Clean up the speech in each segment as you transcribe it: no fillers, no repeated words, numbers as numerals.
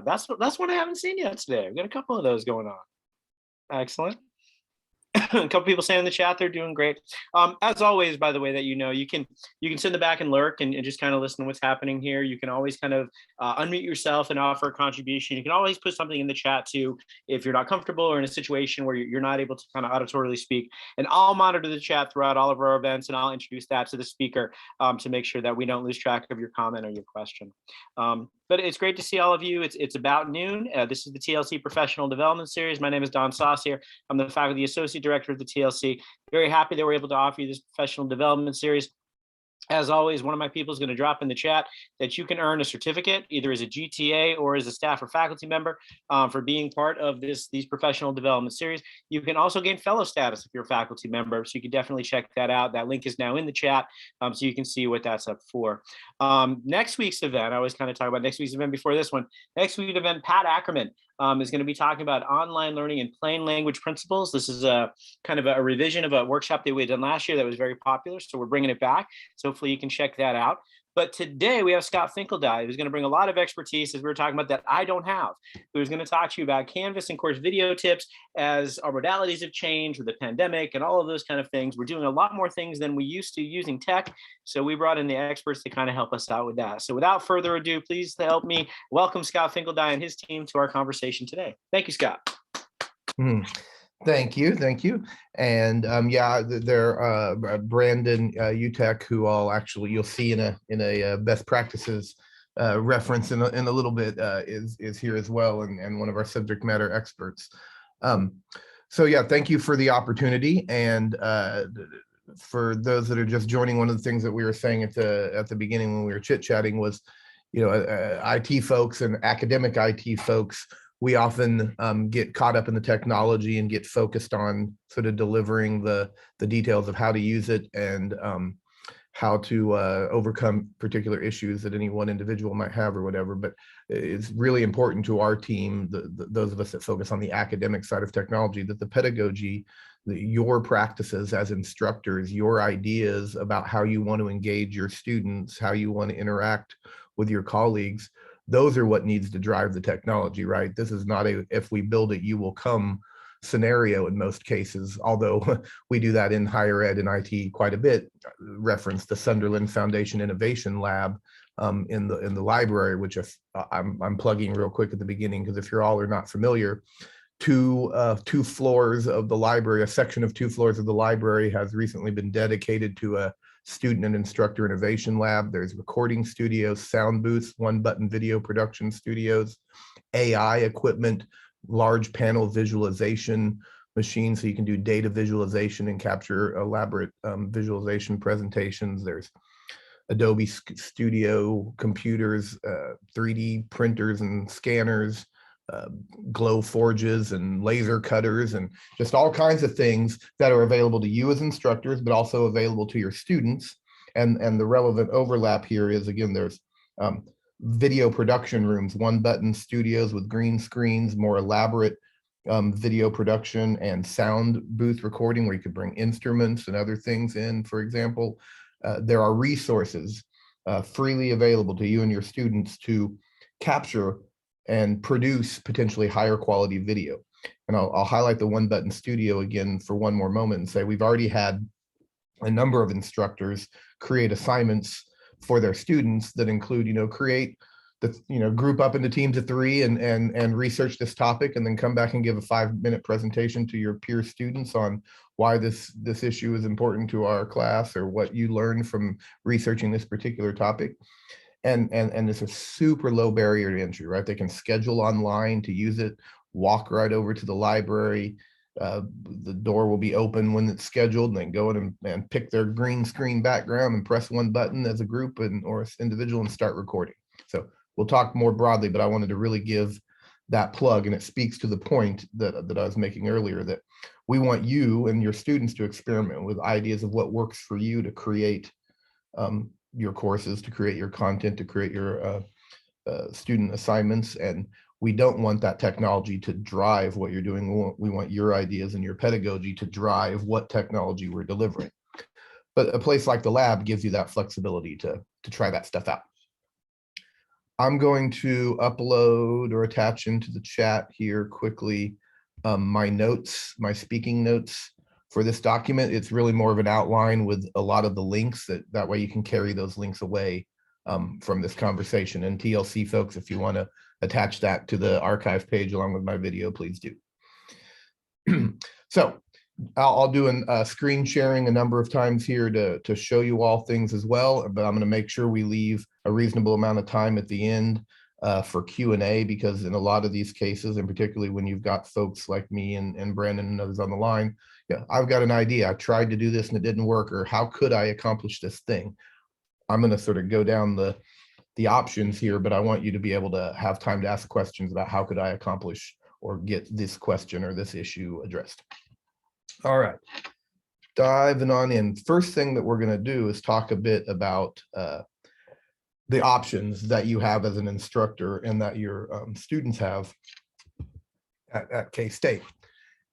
That's one I haven't seen yet today. We've got a couple of those going on. Excellent. A couple people saying in the chat they're doing great. As always, by the way, that you can sit in the back and lurk and just kind of listen to what's happening here. You can always kind of unmute yourself and offer a contribution. You can always put something in the chat too if you're not comfortable or in a situation where you're not able to kind of auditorily speak. And I'll monitor the chat throughout all of our events, and I'll introduce that to the speaker to make sure that we don't lose track of your comment or your question. But it's great to see all of you. It's about noon. This is the TLC Professional Development Series. My name is Don Saucier. I'm the Faculty Associate Director of the TLC. Very happy that we're able to offer you this professional development series. As always, one of my people is going to drop in the chat that you can earn a certificate either as a GTA or as a staff or faculty member for being part of these professional development series. You can also gain fellow status if you're a faculty member, so you can definitely check that out. That link is now in the chat, so you can see what that's up for. Next week's event, I always kind of talk about next week's event before this one. Next week's event, Pat Ackerman is going to be talking about online learning and plain language principles. This is a kind of a revision of a workshop that we had done last year that was very popular, so we're bringing it back. So hopefully you can check that out. But today we have Scott Finkeldei, who's going to bring a lot of expertise, as we were talking about, that I don't have, who's going to talk to you about Canvas and course video tips as our modalities have changed with the pandemic and all of those kind of things. We're doing a lot more things than we used to using tech. So we brought in the experts to kind of help us out with that. So without further ado, please help me welcome Scott Finkeldei and his team to our conversation today. Thank you, Scott. Thank you. And yeah, there Brandon UTech, who you'll see in a best practices reference in a little bit, is here as well, and one of our subject matter experts. So yeah, thank you for the opportunity. And for those that are just joining, one of the things that we were saying at the beginning when we were chit-chatting was, IT folks and academic IT folks, we often get caught up in the technology and get focused on sort of delivering the details of how to use it and how to overcome particular issues that any one individual might have or whatever. But it's really important to our team, those of us that focus on the academic side of technology, that the pedagogy, your practices as instructors, your ideas about how you want to engage your students, how you want to interact with your colleagues, those are what needs to drive the technology, right? This is not a if we build it, you will come scenario in most cases, although we do that in higher ed and IT quite a bit. Reference the Sunderland Foundation Innovation Lab in the library, which I'm plugging real quick at the beginning, because if you're all are not familiar, two floors of the library, a section of 2 floors of the library has recently been dedicated to a student and instructor innovation lab. There's recording studios, sound booths, one-button video production studios, AI equipment, large panel visualization machines so you can do data visualization and capture elaborate visualization presentations. There's Adobe Studio computers, 3D printers and scanners, glow forges and laser cutters, and just all kinds of things that are available to you as instructors, but also available to your students. And the relevant overlap here is, again, there's video production rooms, one-button studios with green screens, more elaborate video production and sound booth recording where you could bring instruments and other things in, for example. There are resources freely available to you and your students to capture and produce potentially higher quality video. And I'll highlight the one button studio again for one more moment and say we've already had a number of instructors create assignments for their students that include, create the, group up into teams of 3 and research this topic, and then come back and give a 5-minute presentation to your peer students on why this issue is important to our class, or what you learned from researching this particular topic. And it's a super low barrier to entry, right? They can schedule online to use it, walk right over to the library. The door will be open when it's scheduled, and then go in and pick their green screen background and press one button as a group or as individual and start recording. So we'll talk more broadly, but I wanted to really give that plug, and it speaks to the point that I was making earlier, that we want you and your students to experiment with ideas of what works for you to create your courses, to create your content, to create your student assignments. And we don't want that technology to drive what you're doing. We want your ideas and your pedagogy to drive what technology we're delivering. But a place like the lab gives you that flexibility to try that stuff out. I'm going to upload or attach into the chat here quickly my notes, my speaking notes for this document. It's really more of an outline with a lot of the links that way you can carry those links away from this conversation. And TLC folks, if you want to attach that to the archive page along with my video, please do. So I'll do a screen sharing a number of times here to show you all things as well, but I'm going to make sure we leave a reasonable amount of time at the end for Q&A, because in a lot of these cases, and particularly when you've got folks like me and Brandon and others on the line, yeah, I've got an idea. I tried to do this and it didn't work, or how could I accomplish this thing? I'm going to sort of go down the options here, but I want you to be able to have time to ask questions about how could I accomplish or get this question or this issue addressed. All right, diving on in. First thing that we're going to do is talk a bit about the options that you have as an instructor and that your students have at K-State.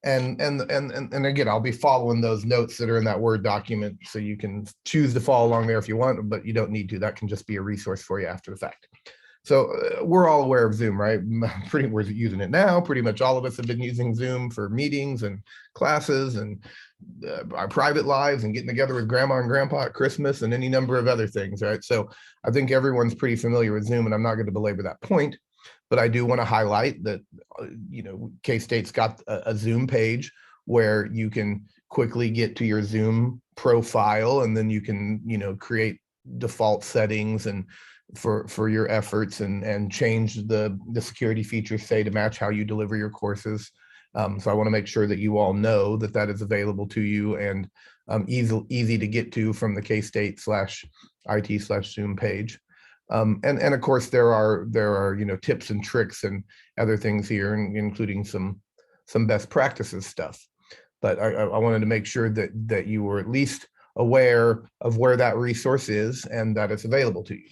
And again, I'll be following those notes that are in that Word document, so you can choose to follow along there if you want, but you don't need to. That can just be a resource for you after the fact. So we're all aware of Zoom, right? We're using it now. Pretty much all of us have been using Zoom for meetings and classes and our private lives and getting together with grandma and grandpa at Christmas and any number of other things, right? So I think everyone's pretty familiar with Zoom, and I'm not going to belabor that point, but I do want to highlight that, K-State's got a Zoom page where you can quickly get to your Zoom profile, and then you can, create default settings and for your efforts and change the security features, say, to match how you deliver your courses. So I want to make sure that you all know that that is available to you and easy to get to from the K-State/IT/Zoom page. And of course there are tips and tricks and other things here, including some best practices stuff. But I wanted to make sure that you were at least aware of where that resource is and that it's available to you.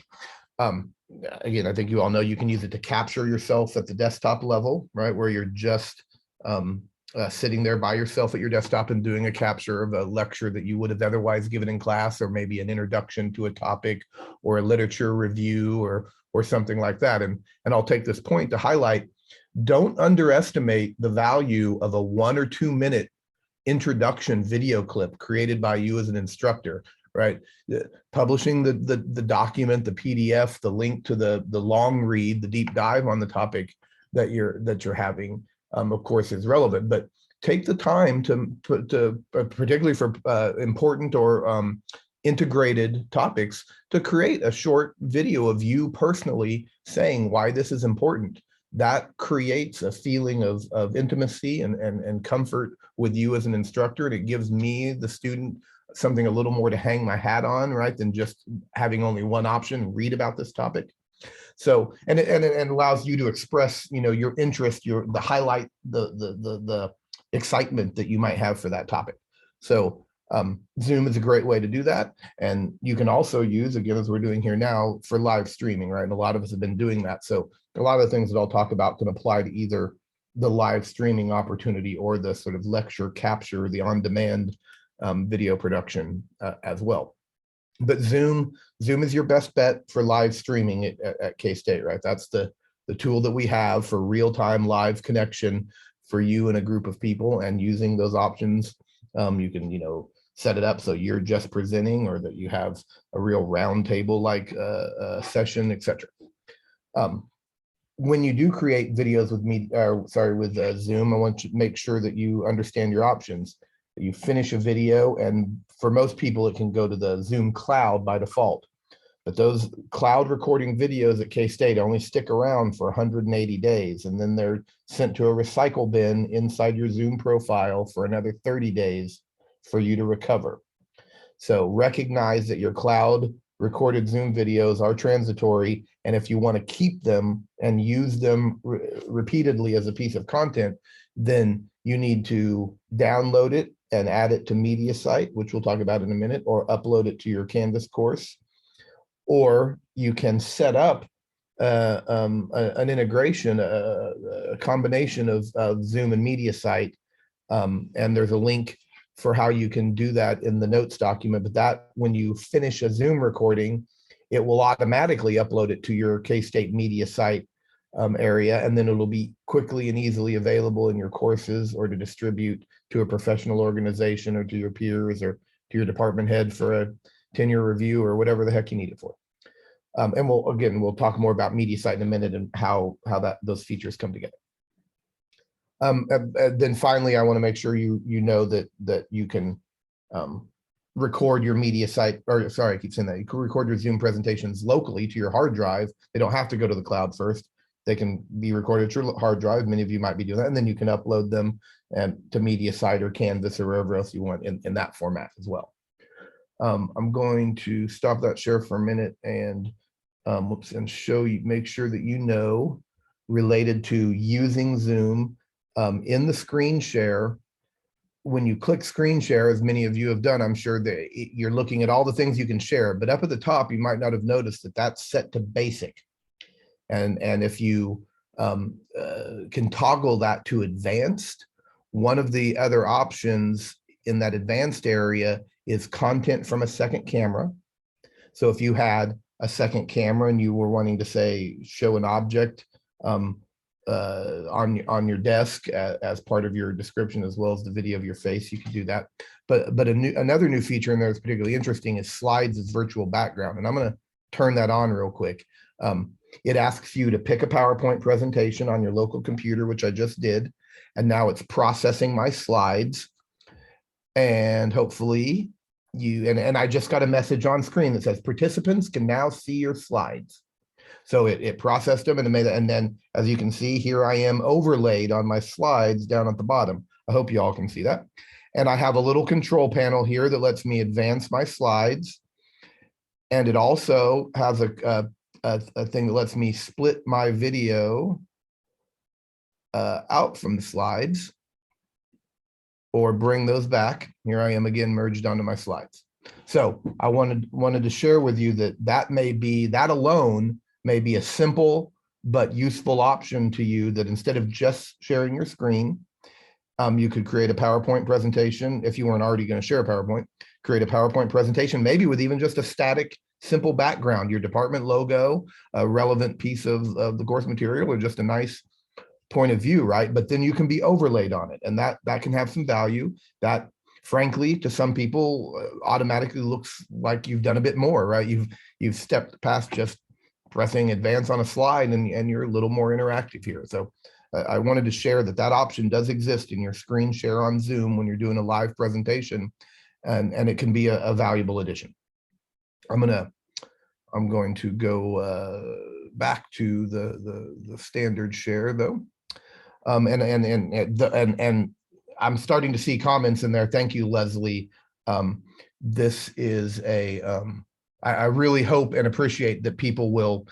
Again, I think you all know you can use it to capture yourself at the desktop level, right, where you're just sitting there by yourself at your desktop and doing a capture of a lecture that you would have otherwise given in class, or maybe an introduction to a topic or a literature review or something like that. And I'll take this point to highlight, don't underestimate the value of a 1 or 2 minute introduction video clip created by you as an instructor, right? Publishing the document, the PDF, the link to the long read, the deep dive on the topic that you're having, of course, is relevant. But take the time to particularly for important or integrated topics, to create a short video of you personally saying why this is important. That creates a feeling of intimacy and comfort with you as an instructor, and it gives me, the student, something a little more to hang my hat on, right, than just having only one option, read about this topic. So, and it allows you to express, your interest, the highlight, the excitement that you might have for that topic. So Zoom is a great way to do that. And you can also use, again, as we're doing here now, for live streaming, right? And a lot of us have been doing that. So a lot of the things that I'll talk about can apply to either the live streaming opportunity or the sort of lecture capture, the on-demand video production as well. But Zoom is your best bet for live streaming at K-State, right? That's the tool that we have for real-time live connection for you and a group of people, and using those options, you can, set it up so you're just presenting, or that you have a real roundtable like session, etc. When you do create videos with Zoom, I want you to make sure that you understand your options. You finish a video, and for most people, it can go to the Zoom cloud by default. But those cloud recording videos at K-State only stick around for 180 days, and then they're sent to a recycle bin inside your Zoom profile for another 30 days for you to recover. So recognize that your cloud recorded Zoom videos are transitory, and if you want to keep them and use them repeatedly as a piece of content, then you need to download it and add it to Mediasite, which we'll talk about in a minute, or upload it to your Canvas course. Or you can set up an integration, a combination of Zoom and Mediasite, and there's a link for how you can do that in the notes document. But that, when you finish a Zoom recording, it will automatically upload it to your K-State media site area, and then it'll be quickly and easily available in your courses or to distribute to a professional organization or to your peers or to your department head for a tenure review or whatever the heck you need it for. And we'll talk more about Mediasite in a minute and how those features come together. Then finally, I want to make sure you know that you can record your Mediasite, or sorry, I keep saying that. You can record your Zoom presentations locally to your hard drive. They don't have to go to the cloud first. They can be recorded to your hard drive. Many of you might be doing that, and then you can upload them to Mediasite or Canvas or wherever else you want in that format as well. I'm going to stop that share for a minute and and show you, make sure that you know, related to using Zoom in the screen share. When you click screen share, as many of you have done, I'm sure that you're looking at all the things you can share, but up at the top, you might not have noticed that that's set to basic. And if you can toggle that to advanced, one of the other options in that advanced area is content from a second camera. So if you had a second camera and you were wanting to say, show an object on your desk as part of your description, as well as the video of your face, you can do that. But another new feature in there that's particularly interesting is slides as virtual background. And I'm going to turn that on real quick. It asks you to pick a PowerPoint presentation on your local computer, which I just did. And now it's processing my slides. And hopefully and I just got a message on screen that says participants can now see your slides. So it processed them and it made it. And then, as you can see, here I am overlaid on my slides down at the bottom. I hope you all can see that. And I have a little control panel here that lets me advance my slides. And it also has a thing that lets me split my video out from the slides or bring those back. Here I am again, merged onto my slides. So I wanted to share with you that alone may be a simple but useful option to you, that instead of just sharing your screen, you could create a PowerPoint presentation. If you weren't already going to share a PowerPoint, create a PowerPoint presentation, maybe with even just a static, simple background, your department logo, a relevant piece of the course material, or just a nice point of view, right? But then you can be overlaid on it, and that can have some value. That, frankly, to some people, automatically looks like you've done a bit more, right? You've stepped past just pressing advance on a slide, and you're a little more interactive here. So I wanted to share that option does exist in your screen share on Zoom when you're doing a live presentation, and it can be a valuable addition. I'm going to go back to the standard share though. And I'm starting to see comments in there. Thank you, Leslie. This is I really hope and appreciate that people will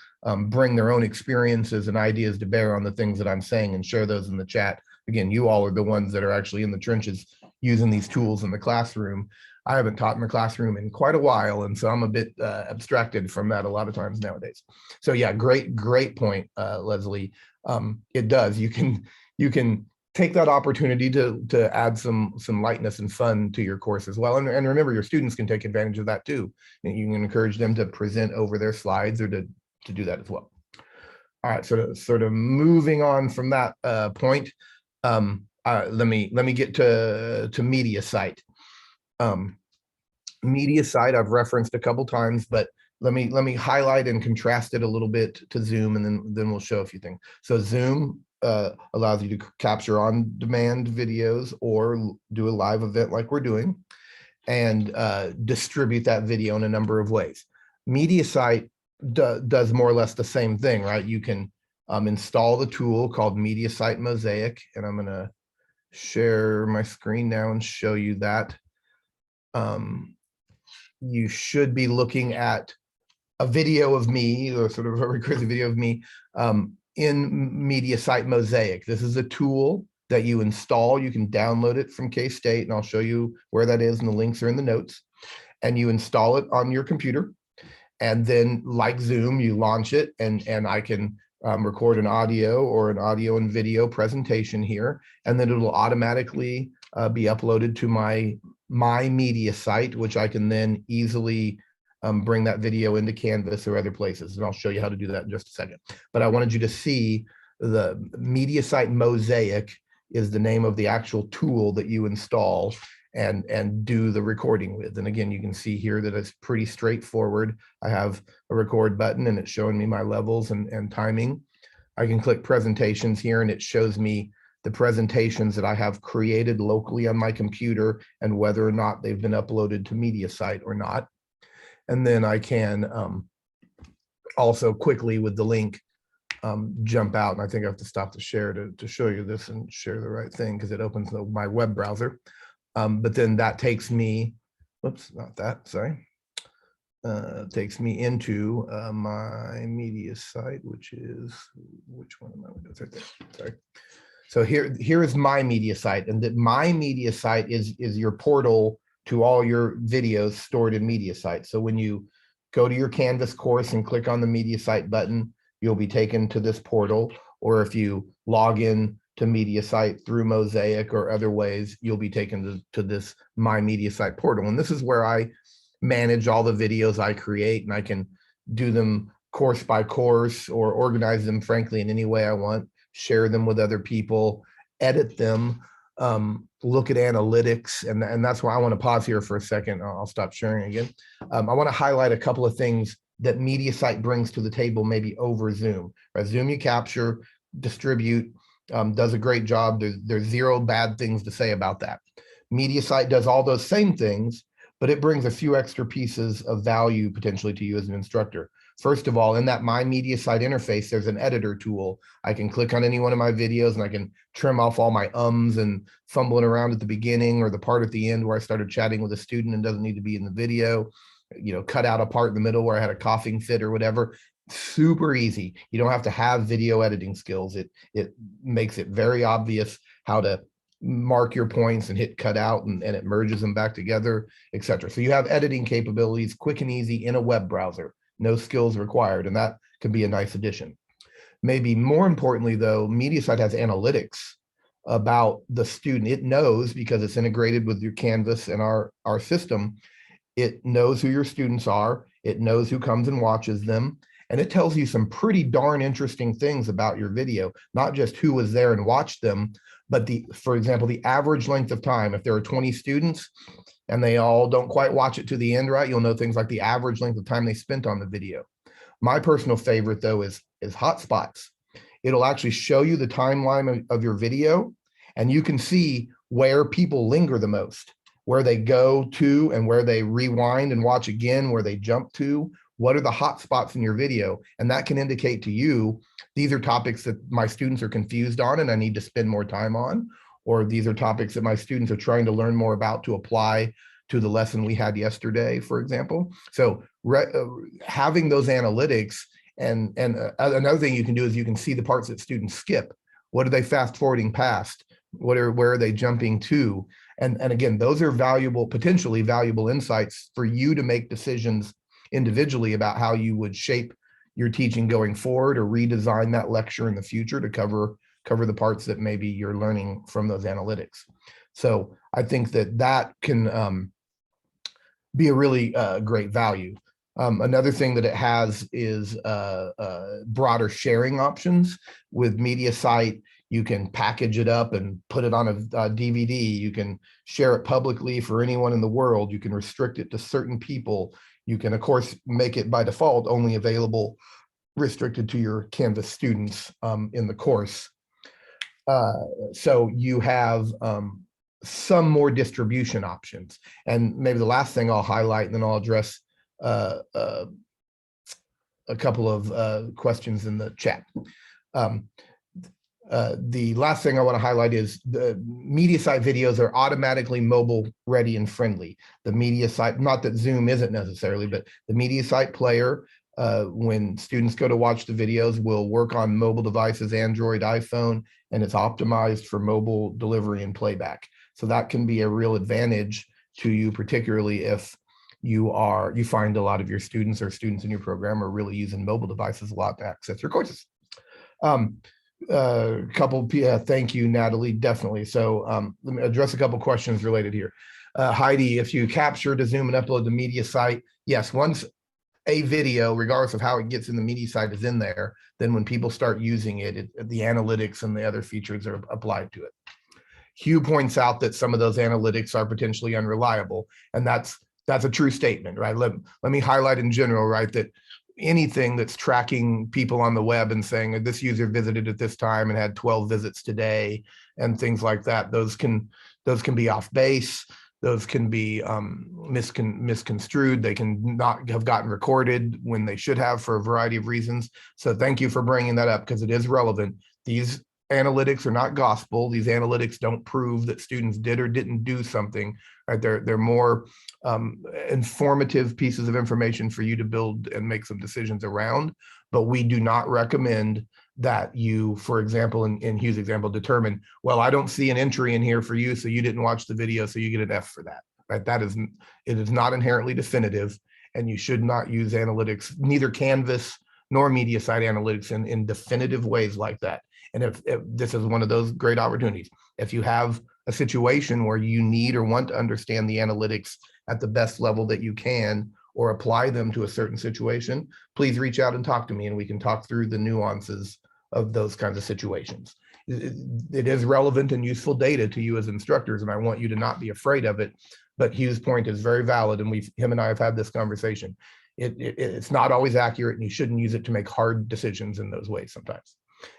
bring their own experiences and ideas to bear on the things that I'm saying and share those in the chat. Again, you all are the ones that are actually in the trenches using these tools in the classroom. I haven't taught in the classroom in quite a while, and so I'm a bit abstracted from that a lot of times nowadays. So yeah, great point, Leslie. It does. You can take that opportunity to add some lightness and fun to your course as well. And remember, your students can take advantage of that too. And you can encourage them to present over their slides or to do that as well. All right, sort of moving on from that point, let me get to Mediasite. Mediasite I've referenced a couple times, but let me highlight and contrast it a little bit to Zoom, and then we'll show a few things. So Zoom allows you to capture on-demand videos or do a live event like we're doing, and distribute that video in a number of ways. Mediasite does more or less the same thing, right? You can install the tool called Mediasite Mosaic, and I'm going to share my screen now and show you that. You should be looking at a video of me, or sort of a recursive video of me in Mediasite Mosaic. This is a tool that you install. You can download it from K-State, and I'll show you where that is, and the links are in the notes. And you install it on your computer, and then, like Zoom, you launch it, and I can record an audio or an audio and video presentation here, and then it'll automatically be uploaded to my media site, which I can then easily bring that video into Canvas or other places. And I'll show you how to do that in just a second. But I wanted you to see the Mediasite Mosaic is the name of the actual tool that you install and do the recording with. And again, you can see here that it's pretty straightforward. I have a record button and it's showing me my levels and timing. I can click presentations here and it shows me the presentations that I have created locally on my computer and whether or not they've been uploaded to Mediasite or not. And then I can also quickly with the link jump out, and I think I have to stop the share to show you this and share the right thing because it opens my web browser. But then that takes me, whoops, not that, sorry. Takes me into my Mediasite, which is, which one am I? It's right there, sorry. So here is my Mediasite, and that my Mediasite is your portal to all your videos stored in Mediasite. So when you go to your Canvas course and click on the Mediasite button, you'll be taken to this portal, or if you log in to Mediasite through Mosaic or other ways, you'll be taken to this My Mediasite portal. And this is where I manage all the videos I create, and I can do them course by course or organize them, frankly, in any way I want, share them with other people, edit them, look at analytics. And that's why I want to pause here for a second. I'll stop sharing again. I want to highlight a couple of things that Mediasite brings to the table, maybe over Zoom. Right? Zoom you capture, distribute, does a great job. There's zero bad things to say about that. Mediasite does all those same things, but it brings a few extra pieces of value potentially to you as an instructor. First of all, in that My Mediasite interface, there's an editor tool. I can click on any one of my videos and I can trim off all my ums and fumbling around at the beginning or the part at the end where I started chatting with a student and doesn't need to be in the video, you know, cut out a part in the middle where I had a coughing fit or whatever. Super easy. You don't have to have video editing skills. It makes it very obvious how to mark your points and hit cut out, and it merges them back together, etc. So you have editing capabilities, quick and easy in a web browser, no skills required, and that can be a nice addition. Maybe more importantly though, Mediasite has analytics about the student. It knows, because it's integrated with your Canvas and our system, it knows who your students are, it knows who comes and watches them, and it tells you some pretty darn interesting things about your video, not just who was there and watched them, but for example, the average length of time. If there are 20 students and they all don't quite watch it to the end, right, you'll know things like the average length of time they spent on the video. My personal favorite though is hotspots. It'll actually show you the timeline of your video, and you can see where people linger the most, where they go to and where they rewind and watch again, where they jump to. What are the hot spots in your video? And that can indicate to you, these are topics that my students are confused on and I need to spend more time on, or these are topics that my students are trying to learn more about to apply to the lesson we had yesterday, for example. So having those analytics, and another thing you can do is you can see the parts that students skip. What are they fast forwarding past? Where are they jumping to? And again, those are valuable, potentially valuable insights for you to make decisions individually about how you would shape your teaching going forward, or redesign that lecture in the future to cover the parts that maybe you're learning from those analytics. So I think that can be a really great value. Another thing that it has is broader sharing options. With Mediasite, you can package it up and put it on a DVD. You can share it publicly for anyone in the world. You can restrict it to certain people. You can, of course, make it by default only available, restricted to your Canvas students in the course. So you have some more distribution options. And maybe the last thing I'll highlight, and then I'll address a couple of questions in the chat. The last thing I want to highlight is the Mediasite videos are automatically mobile ready and friendly. The Mediasite, not that Zoom isn't necessarily, but the Mediasite player, when students go to watch the videos, will work on mobile devices, Android, iPhone, and it's optimized for mobile delivery and playback. So that can be a real advantage to you, particularly if you find a lot of your students or students in your program are really using mobile devices a lot to access your courses. Thank you, Natalie, definitely. So let me address a couple questions related here. Heidi, if you capture to Zoom and upload to Mediasite, yes, once a video, regardless of how it gets in the Mediasite, is in there, then when people start using it, the analytics and the other features are applied to it. Hugh points out that some of those analytics are potentially unreliable, and that's a true statement, right? Let me highlight in general, right, that anything that's tracking people on the web and saying this user visited at this time and had 12 visits today and things like that, those can be off base. Those can be misconstrued. They can not have gotten recorded when they should have for a variety of reasons. So thank you for bringing that up because it is relevant. These analytics are not gospel. These analytics don't prove that students did or didn't do something. Right? They're more informative pieces of information for you to build and make some decisions around. But we do not recommend that you, for example, in Hugh's example, determine, well, I don't see an entry in here for you, so you didn't watch the video, so you get an F for that. Right? It is not inherently definitive, and you should not use analytics, neither Canvas nor Mediasite analytics in definitive ways like that. And if this is one of those great opportunities, if you have a situation where you need or want to understand the analytics at the best level that you can, or apply them to a certain situation, please reach out and talk to me and we can talk through the nuances of those kinds of situations. It is relevant and useful data to you as instructors, and I want you to not be afraid of it. But Hugh's point is very valid, and him and I have had this conversation. It's not always accurate, and you shouldn't use it to make hard decisions in those ways sometimes.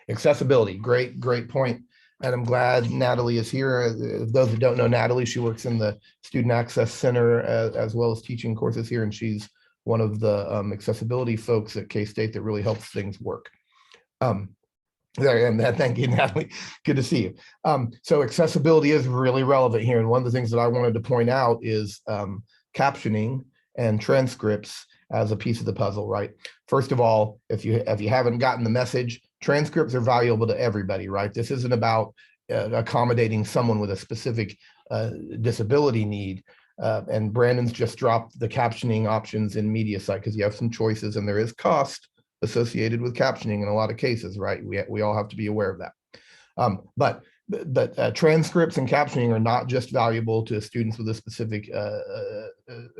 Accessibility, great point. And I'm glad Natalie is here. Those that don't know Natalie, she works in the Student Access Center as well as teaching courses here, and she's one of the accessibility folks at K-State that really helps things work. Thank you, Natalie. Good to see you. So accessibility is really relevant here, and one of the things that I wanted to point out is captioning and transcripts as a piece of the puzzle, right? First of all, if you haven't gotten the message, transcripts are valuable to everybody, right? This isn't about accommodating someone with a specific disability need. And Brandon's just dropped the captioning options in Mediasite because you have some choices and there is cost associated with captioning in a lot of cases, right? We all have to be aware of that. But transcripts and captioning are not just valuable to students with a specific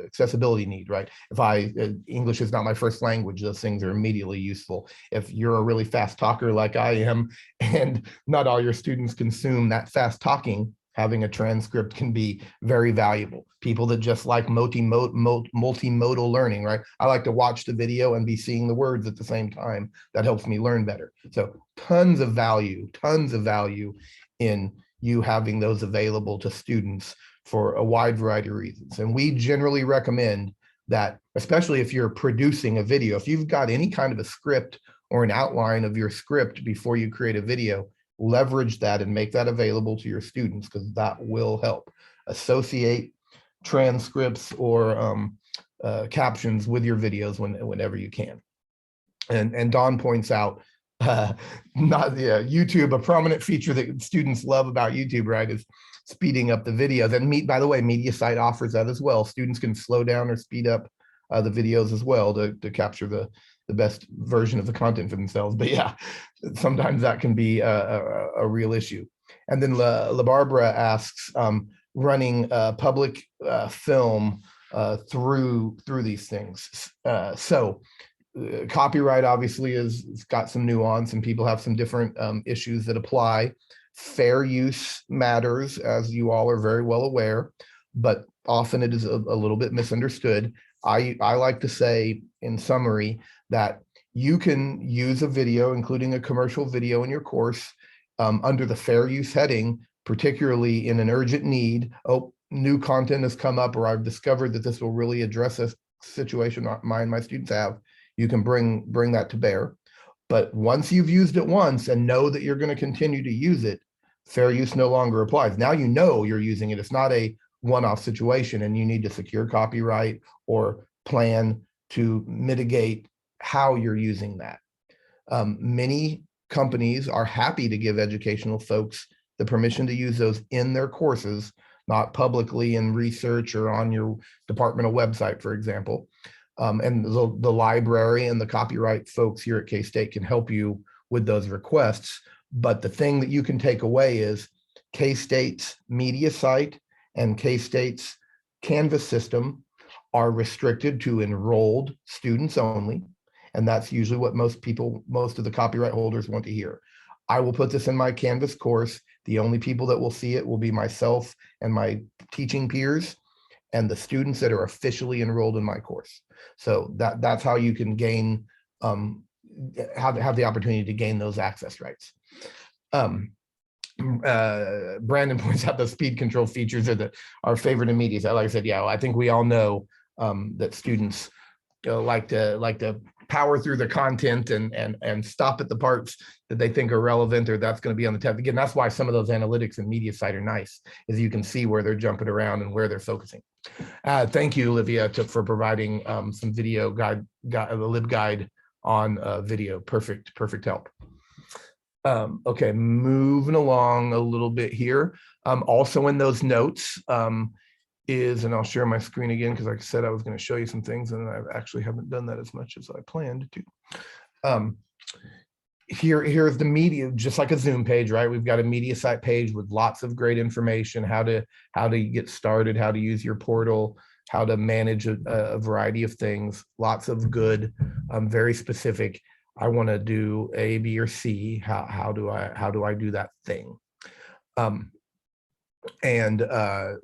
accessibility need, right? If English is not my first language, those things are immediately useful. If you're a really fast talker like I am, and not all your students consume that fast talking, having a transcript can be very valuable. People that just like multimodal learning, right? I like to watch the video and be seeing the words at the same time. That helps me learn better. So tons of value in you having those available to students for a wide variety of reasons. And we generally recommend that, especially if you're producing a video, if you've got any kind of a script or an outline of your script before you create a video, leverage that and make that available to your students because that will help. Associate transcripts or captions with your videos whenever you can. And Dawn points out YouTube, a prominent feature that students love about YouTube, right, is speeding up the videos. And by the way, Mediasite offers that as well. Students can slow down or speed up the videos as well to capture the best version of the content for themselves. But yeah, sometimes that can be a real issue. And then La Barbara asks, running public film through these things. So copyright obviously it's got some nuance and people have some different issues that apply. Fair use matters, as you all are very well aware, but often it is a little bit misunderstood. I like to say in summary that you can use a video, including a commercial video in your course under the fair use heading, particularly in an urgent need. Oh, new content has come up, or I've discovered that this will really address a situation my students have. You can bring that to bear. But once you've used it once and know that you're going to continue to use it, fair use no longer applies. Now you know you're using it. It's not a one-off situation and you need to secure copyright or plan to mitigate how you're using that. Many companies are happy to give educational folks the permission to use those in their courses, not publicly in research or on your departmental website, for example. And the library and the copyright folks here at K-State can help you with those requests. But the thing that you can take away is K-State's Mediasite and K-State's Canvas system are restricted to enrolled students only. And that's usually what most of the copyright holders want to hear. I will put this in my Canvas course. The only people that will see it will be myself and my teaching peers and the students that are officially enrolled in my course. So that's how you can gain, have the opportunity to gain those access rights. Brandon points out the speed control features are our favorite in media. Like I said, yeah, I think we all know that students like to power through the content and stop at the parts that they think are relevant or that's going to be on the tab. Again, that's why some of those analytics in Mediasite are nice, is you can see where they're jumping around and where they're focusing. Thank you, Olivia, for providing some video guide, the LibGuide on video. Perfect help. Okay, moving along a little bit here. Also in those notes is, and I'll share my screen again because like I said, I was going to show you some things and I actually haven't done that as much as I planned to. Here's the media, just like a Zoom page, right? We've got a Mediasite page with lots of great information, how to get started, how to use your portal, how to manage a variety of things, lots of good, very specific. I want to do A, B, or C. How do I do that thing? And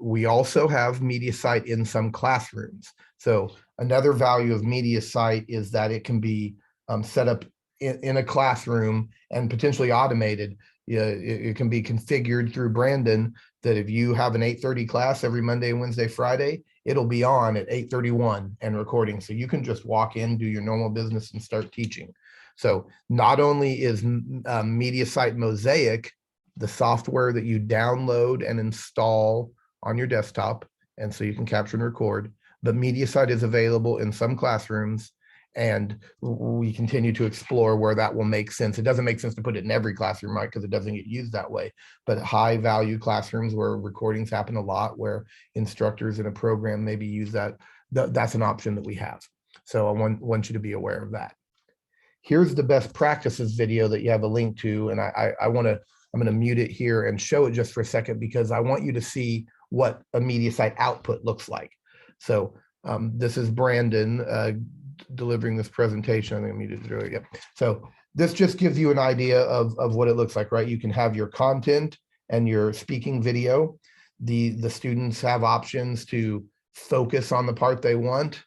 we also have Mediasite in some classrooms. So another value of Mediasite is that it can be set up in a classroom and potentially automated. It can be configured through Brandon that if you have an 8:30 class every Monday, Wednesday, Friday, it'll be on at 8:31 and recording. So you can just walk in, do your normal business and start teaching. So not only is Mediasite Mosaic the software that you download and install on your desktop, and so you can capture and record, but Mediasite is available in some classrooms, and we continue to explore where that will make sense. It doesn't make sense to put it in every classroom, right, because it doesn't get used that way, but high value classrooms where recordings happen a lot, where instructors in a program maybe use that, that's an option that we have. So I want you to be aware of that. Here's the best practices video that you have a link to, and I'm going to mute it here and show it just for a second because I want you to see what a Mediasite output looks like. So this is Brandon delivering this presentation. I think I muted it earlier. Yep. So this just gives you an idea of what it looks like, right? You can have your content and your speaking video. The students have options to focus on the part they want,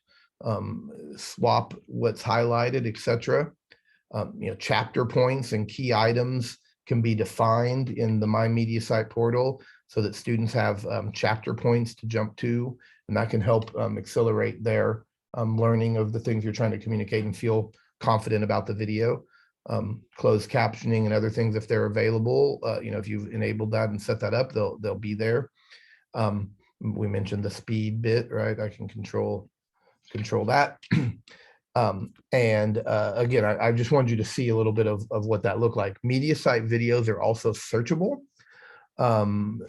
swap what's highlighted, etc. Chapter points and key items can be defined in the My Mediasite portal so that students have chapter points to jump to, and that can help accelerate their learning of the things you're trying to communicate and feel confident about the video. Closed captioning and other things, if they're available, if you've enabled that and set that up, they'll be there. We mentioned the speed bit, right? I can control that. Again, I just wanted you to see a little bit of what that looked like. Mediasite videos are also searchable. The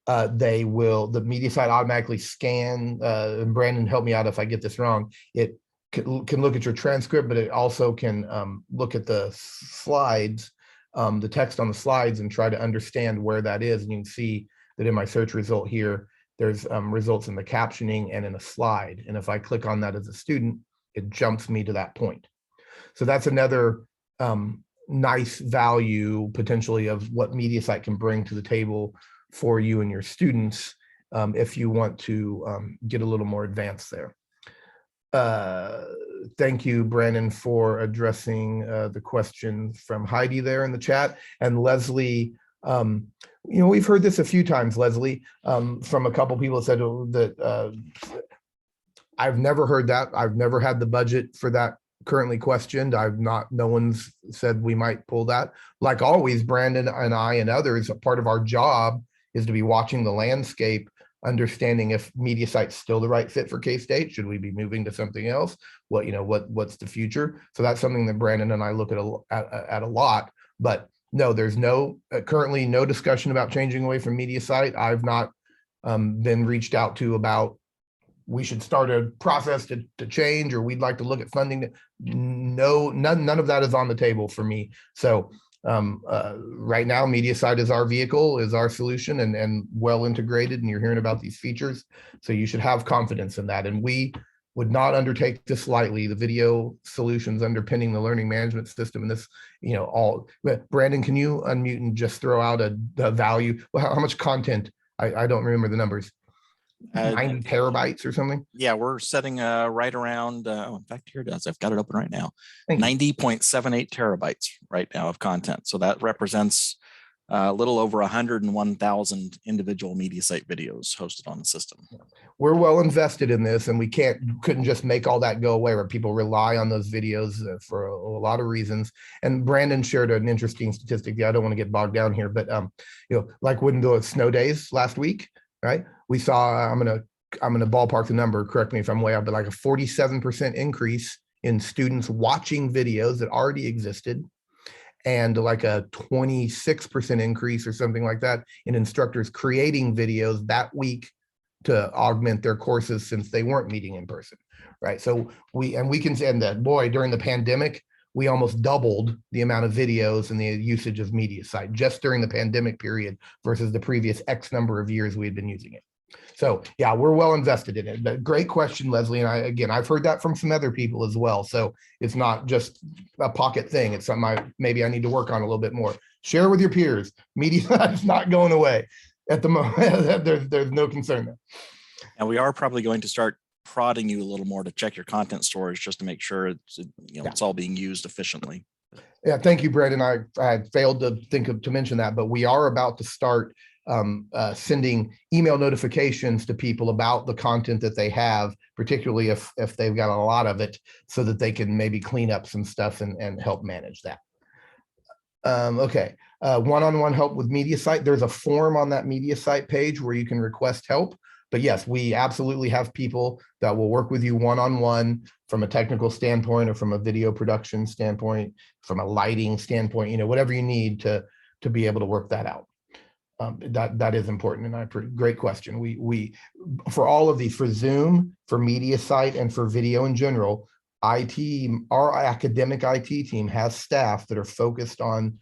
Mediasite automatically scan, and Brandon, help me out if I get this wrong. It can look at your transcript, but it also can look at the slides, the text on the slides, and try to understand where that is. And you can see that in my search result here, there's results in the captioning and in a slide. And if I click on that as a student, it jumps me to that point. So that's another nice value potentially of what Mediasite can bring to the table for you and your students if you want to get a little more advanced there. Thank you, Brandon, for addressing the question from Heidi there in the chat. And Leslie, we've heard this a few times, Leslie, from a couple people that said that I've never heard that. I've never had the budget for that currently questioned. No one's said we might pull that. Like always, Brandon and I and others, part of our job is to be watching the landscape, understanding if Mediasite's still the right fit for K-State. Should we be moving to something else? What's the future? So that's something that Brandon and I look at a lot, but no, there's currently no discussion about changing away from Mediasite. I've not been reached out to about we should start a process to change, or we'd like to look at funding. No, none of that is on the table for me. So Right now, Mediasite is our vehicle, is our solution, and well integrated, and you're hearing about these features. So you should have confidence in that. And we would not undertake this lightly. The video solutions underpinning the learning management system and this, all. Brandon, can you unmute and just throw out the value? Well, how much content? I don't remember the numbers. 90 terabytes or something. Yeah, we're setting right around, in fact, here it is. I've got it open right now. 90.78 terabytes right now of content. So that represents a little over 101,000 individual Mediasite videos hosted on the system. We're well invested in this, and we couldn't just make all that go away, where people rely on those videos for a lot of reasons. And Brandon shared an interesting statistic. Yeah, I don't want to get bogged down here, but like when the snow days last week, right? We saw, I'm gonna ballpark the number, correct me if I'm way out, but like a 47% increase in students watching videos that already existed, and like a 26% increase or something like that in instructors creating videos that week to augment their courses since they weren't meeting in person, right? So we can say that, boy, during the pandemic, we almost doubled the amount of videos and the usage of Mediasite just during the pandemic period versus the previous X number of years we had been using it. So yeah, we're well invested in it. But great question, Leslie. And I've heard that from some other people as well. So it's not just a pocket thing. It's something maybe I need to work on a little bit more. Share with your peers. Media is not going away at the moment. There's no concern there. And we are probably going to start prodding you a little more to check your content storage just to make sure it's all being used efficiently. Yeah, thank you, Brandon. I failed to mention that, but we are about to start sending email notifications to people about the content that they have, particularly if they've got a lot of it, so that they can maybe clean up some stuff and help manage that. Okay, one-on-one help with Mediasite. There's a form on that Mediasite page where you can request help. But yes, we absolutely have people that will work with you one-on-one from a technical standpoint or from a video production standpoint, from a lighting standpoint, whatever you need to be able to work that out. That is important, and great question. We for all of these, for Zoom, for Mediasite, and for video in general, our academic IT team has staff that are focused on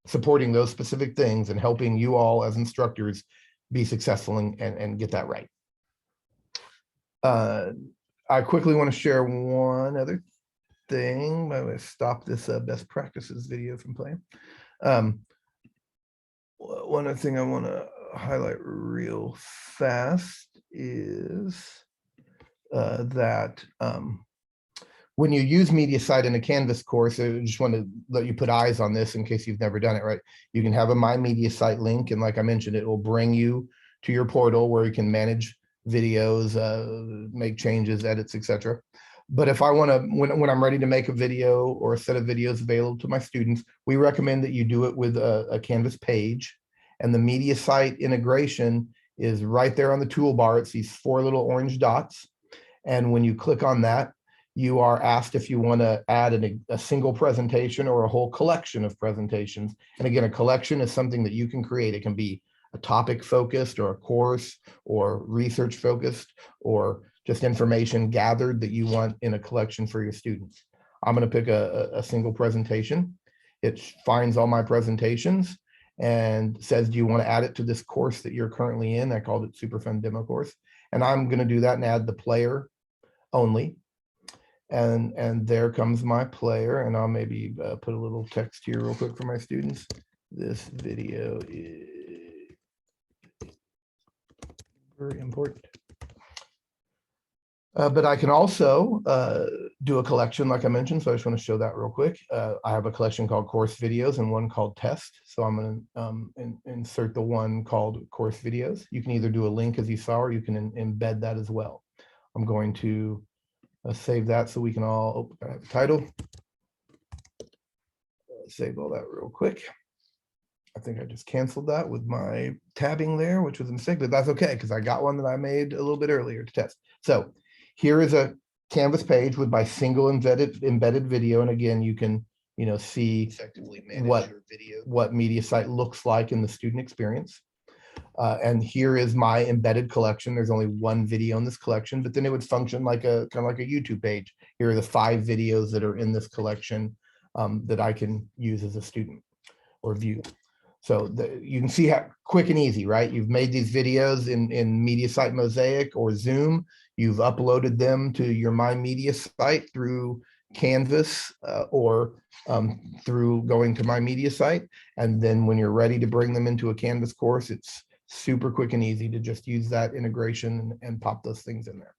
supporting those specific things and helping you all as instructors be successful and get that right. I quickly want to share one other thing. I'm going to stop this best practices video from playing. One other thing I want to highlight real fast is that when you use Mediasite in a Canvas course, I just want to let you put eyes on this in case you've never done it, right? You can have a My Mediasite link, and like I mentioned, it will bring you to your portal where you can manage videos, make changes, edits, etc. But if I want to, when I'm ready to make a video or a set of videos available to my students, we recommend that you do it with a Canvas page, and the Mediasite integration is right there on the toolbar. It's these 4 little orange dots, and when you click on that, you are asked if you want to add a single presentation or a whole collection of presentations. And again, a collection is something that you can create. It can be a topic focused or a course or research focused or just information gathered that you want in a collection for your students. I'm going to pick a single presentation. It finds all my presentations and says, do you want to add it to this course that you're currently in? I called it Super Fun Demo Course. And I'm going to do that and add the player only. And there comes my player, and I'll maybe put a little text here real quick for my students. This video is very important. But I can also do a collection like I mentioned, so I just want to show that real quick. I have a collection called Course Videos and one called Test. So I'm going to insert the one called Course Videos. You can either do a link as you saw, or you can embed that as well. I'm going to save that so we can all, I have the title. Save all that real quick. I think I just canceled that with my tabbing there, which was a mistake, but that's okay because I got one that I made a little bit earlier to test. So here is a Canvas page with my single embedded video. And again, you can see effectively what Mediasite looks like in the student experience. And here is my embedded collection. There's only one video in this collection, but then it would function like kind of like a YouTube page. Here are the 5 videos that are in this collection. that I can use as a student or view. So you can see how quick and easy, right? You've made these videos in Mediasite Mosaic or Zoom. You've uploaded them to your My Media site through Canvas or through going to My Media site. And then when you're ready to bring them into a Canvas course, it's super quick and easy to just use that integration and pop those things in there.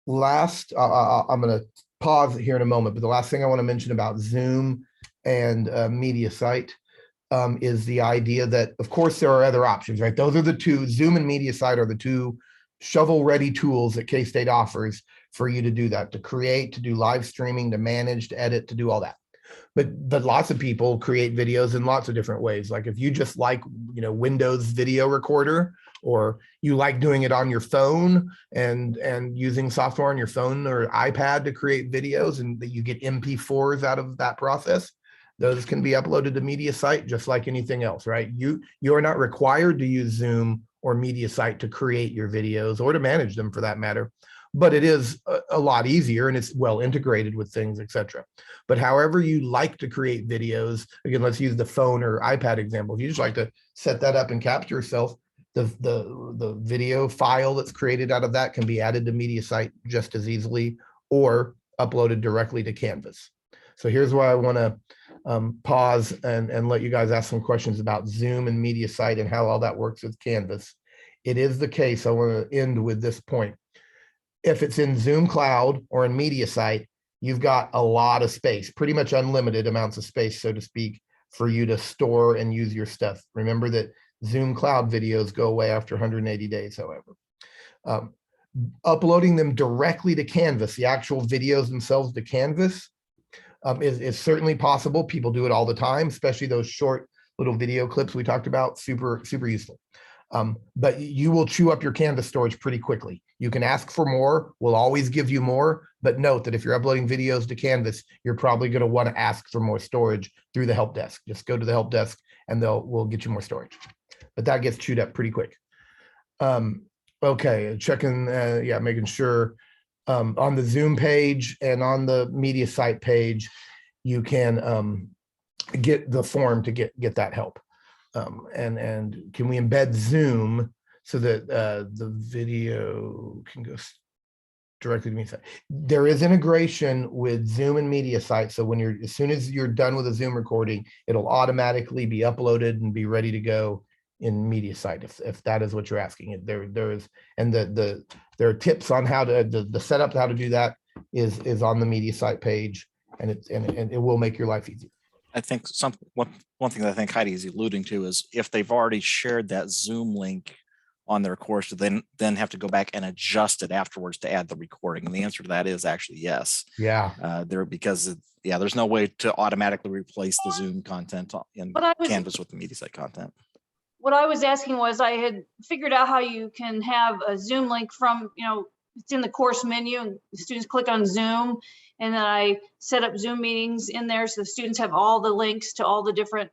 Last, I'm going to pause here in a moment, but the last thing I want to mention about Zoom and Mediasite is the idea that, of course, there are other options, right? Those are the two, Zoom and Mediasite are the two shovel-ready tools that K-State offers for you to do that, to create, to do live streaming, to manage, to edit, to do all that. But lots of people create videos in lots of different ways. Like if you just like, Windows video recorder, or you like doing it on your phone and using software on your phone or iPad to create videos, and that you get MP4s out of that process, those can be uploaded to Mediasite just like anything else, right? You are not required to use Zoom or Mediasite to create your videos or to manage them for that matter, but it is a lot easier and it's well integrated with things, etc. But however you like to create videos, again, let's use the phone or iPad example. If you just like to set that up and capture yourself, the video file that's created out of that can be added to Mediasite just as easily or uploaded directly to Canvas. So here's why I want to pause and let you guys ask some questions about Zoom and Mediasite and how all that works with Canvas. It is the case, I want to end with this point. If it's in Zoom Cloud or in Mediasite, you've got a lot of space, pretty much unlimited amounts of space, so to speak, for you to store and use your stuff. Remember that Zoom Cloud videos go away after 180 days, however. Uploading them directly to Canvas, the actual videos themselves to Canvas, is certainly possible. People do it all the time, especially those short little video clips we talked about, super useful. But you will chew up your Canvas storage pretty quickly. You can ask for more, we'll always give you more, but note that if you're uploading videos to Canvas, you're probably going to want to ask for more storage through the help desk. Just go to the help desk and we'll get you more storage. But that gets chewed up pretty quick. Okay, checking, making sure on the Zoom page and on the Mediasite page, you can get the form to get that help. And can we embed Zoom so that the video can go directly to Mediasite? There is integration with Zoom and Mediasite, so as soon as you're done with a Zoom recording, it'll automatically be uploaded and be ready to go in Mediasite, if that is what you're asking. There are tips on how to the setup, how to do that is on the Mediasite page, and it will make your life easier. I think one thing that I think Heidi's alluding to is if they've already shared that Zoom link on their course, then have to go back and adjust it afterwards to add the recording. And the answer to that is actually yes. Yeah. There's no way to automatically replace the Zoom content in Canvas with the Mediasite content. What I was asking was, I had figured out how you can have a Zoom link from, it's in the course menu and the students click on Zoom, and then I set up Zoom meetings in there so the students have all the links to all the different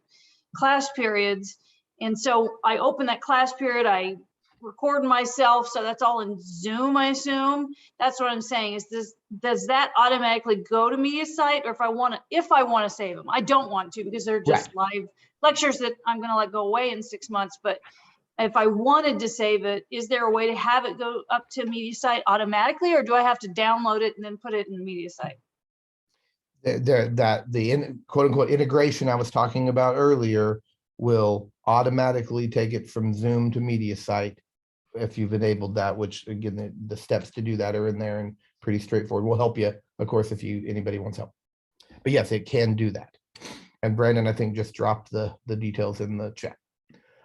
class periods. And so I open that class period, I record myself, so that's all in Zoom, I assume. That's what I'm saying, is does that automatically go to Mediasite, or if I want to save them? I don't want to, because they're just live lectures that I'm going to let go away in 6 months. But if I wanted to save it, is there a way to have it go up to Mediasite automatically, or do I have to download it and then put it in Mediasite? The quote unquote integration I was talking about earlier will automatically take it from Zoom to Mediasite if you've enabled that, which again, the steps to do that are in there and pretty straightforward. We'll help you, of course, if anybody wants help. But yes, it can do that. And Brandon, I think, just dropped the details in the chat.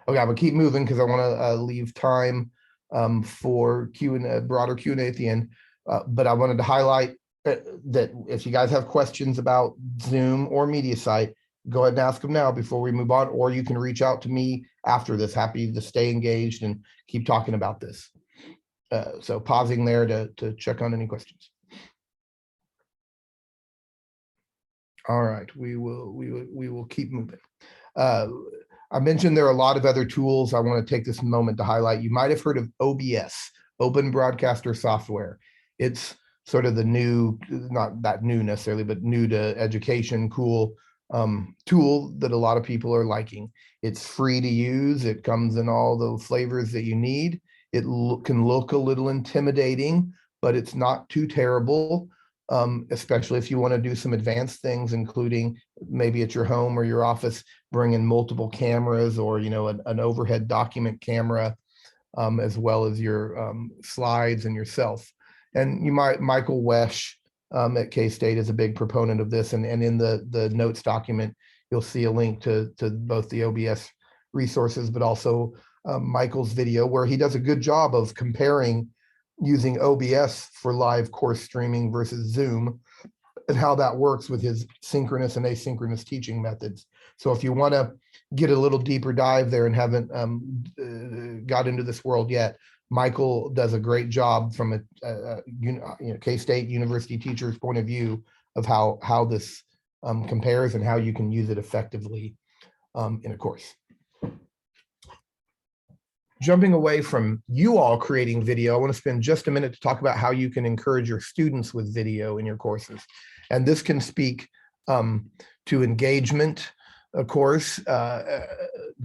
Okay, I'm gonna keep moving because I want to leave time for broader Q&A at the end. But I wanted to highlight that if you guys have questions about Zoom or Mediasite, go ahead and ask them now before we move on, or you can reach out to me after this. Happy to stay engaged and keep talking about this. So pausing there to check on any questions. All right, we will keep moving. I mentioned there are a lot of other tools I want to take this moment to highlight. You might have heard of OBS, Open Broadcaster Software. It's sort of the new, not that new necessarily, but new to education, cool tool that a lot of people are liking. It's free to use. It comes in all the flavors that you need. It can look a little intimidating, but it's not too terrible, especially if you want to do some advanced things, including maybe at your home or your office, bring in multiple cameras, or, you know, an overhead document camera, as well as your slides and yourself. And Michael Wesch at K-State is a big proponent of this. And in the notes document, you'll see a link to both the OBS resources, but also Michael's video, where he does a good job of comparing using OBS for live course streaming versus Zoom, and how that works with his synchronous and asynchronous teaching methods. So if you want to get a little deeper dive there and haven't got into this world yet, Michael does a great job from a K-State university teacher's point of view of how this compares and how you can use it effectively in a course. Jumping away from you all creating video, I want to spend just a minute to talk about how you can encourage your students with video in your courses. And this can speak to engagement, of course,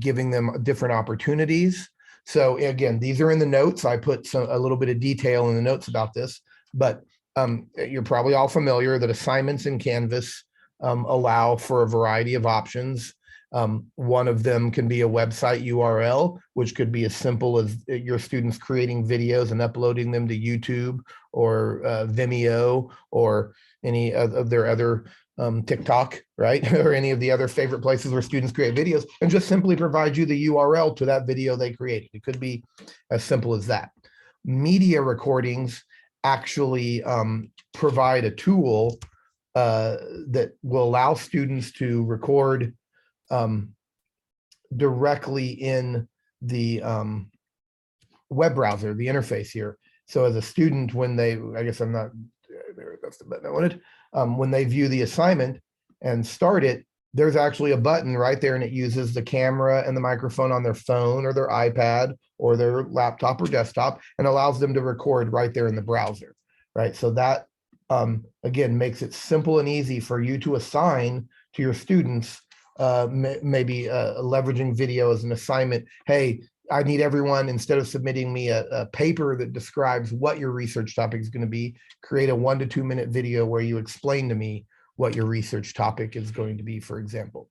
giving them different opportunities. So again, these are in the notes. I put a little bit of detail in the notes about this, but you're probably all familiar that assignments in Canvas allow for a variety of options. One of them can be a website URL, which could be as simple as your students creating videos and uploading them to YouTube or Vimeo or any of their other TikTok, right? Or any of the other favorite places where students create videos, and just simply provide you the URL to that video they created. It could be as simple as that. Media recordings actually provide a tool that will allow students to record directly in the web browser, the interface here. So as a student, when they, I guess I'm not, that's the button I wanted. When they view the assignment and start it, there's actually a button right there, and it uses the camera and the microphone on their phone or their iPad or their laptop or desktop, and allows them to record right there in the browser, right? So that, again, makes it simple and easy for you to assign to your students, maybe leveraging video as an assignment. Hey, I need everyone, instead of submitting me a paper that describes what your research topic is going to be, create a 1 to 2 minute video where you explain to me what your research topic is going to be, for example.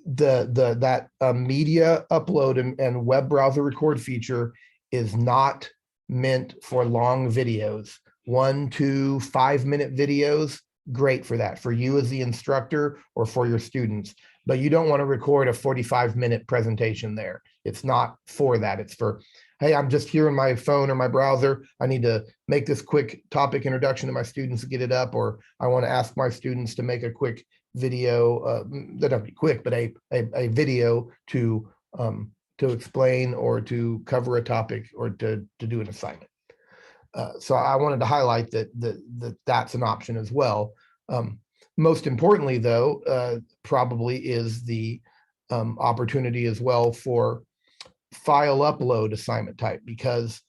That media upload and web browser record feature is not meant for long videos. 1, 2, 5 minute videos, great for that, for you as the instructor or for your students. But you don't want to record a 45-minute presentation there. It's not for that. It's for, hey, I'm just here on my phone or my browser. I need to make this quick topic introduction to my students to get it up, or I want to ask my students to make a quick video, that don't be quick, but a video to explain or to cover a topic or to do an assignment. So I wanted to highlight that's an option as well. Most importantly, though, probably is the opportunity as well for file upload assignment type, because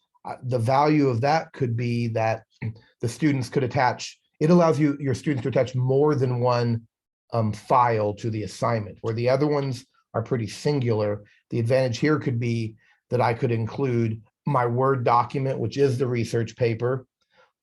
the value of that could be that the students could attach, it allows your students to attach more than one file to the assignment, where the other ones are pretty singular. The advantage here could be that I could include my Word document, which is the research paper,